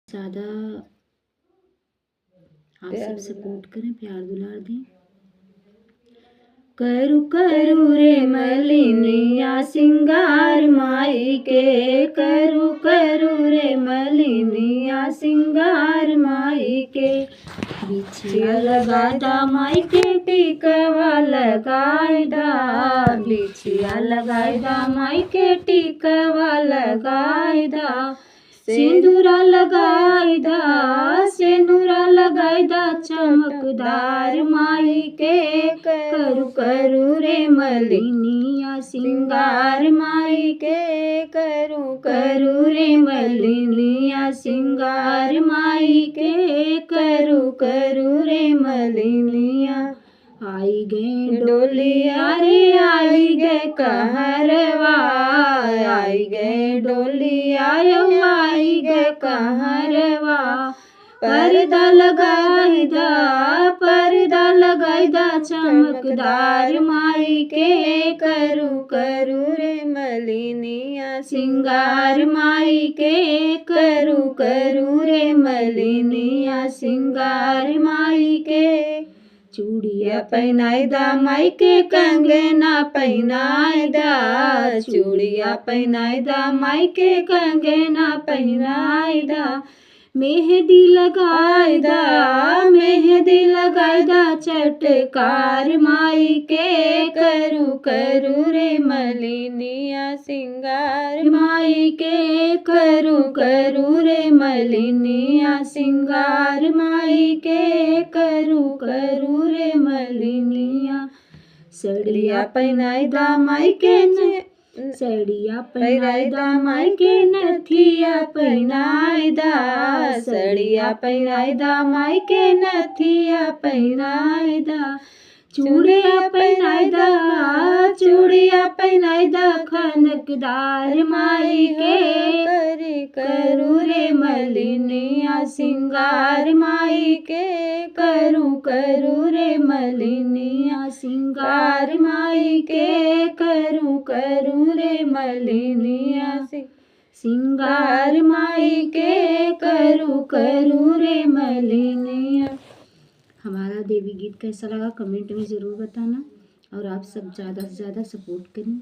ज़्यादा आप सब सपोर्ट करें, प्यार दुलार दें। करू करू रे मलिनिया सिंगार माई के, करू करू रे मलिनिया सिंगार माई के। बिछिया लगादा माई के टिकवा लगादा, बिछिया लगादा माई के टिकवा लगादा। सिंदूरा लगाईदा, सिंदूरा लगाईदा चमकदार माई के। करू करू रे मलिनिया सिंगार माई के, करू करू रे मलिनिया सिंगार माई के, करू करू रे मलिनिया। आई गए डोलिया रे आई गए कहरवा, आई गए डोलिया रे आई गए कहरवा। पर्दा लगाईदा, पर्दा लगाईदा चमकदार माई के। करू करू रे मलिनिया सिंगार माई के, करू करू रे मलिनिया सिंगार माई के। चूड़िया पहनाईदा माई के कंगना पहनाईदा, चूड़िया पहनाईदा माई के कंगना पहनाईदा। मेहंदी लगाईदा, मेहंदी लगाईदा चटकार माई के। करू करू रे मलिनिया सिंगार माई के, करू करू रे मलिनिया सिंगार माई के, करू करू रे मलिनिया। सड़िया पहनाईदा माई के, सड़िया पहनाईदा माई के नथिया पहनाईदा, सड़िया पहनाईदा माई के नथिया पहनाईदा। चूड़िया पहनाईदा, चूड़िया पहनाईदा खनकदार माई के। करू रे मलिनिया सिंगार माई के, करू करू रे मलिनिया सिंगार माई के, करू करू रे मलिनिया सिंगार माई के, करू करू रे मलिनिया। हमारा देवी गीत कैसा लगा कमेंट में ज़रूर बताना, और आप सब ज़्यादा से ज़्यादा सपोर्ट करें।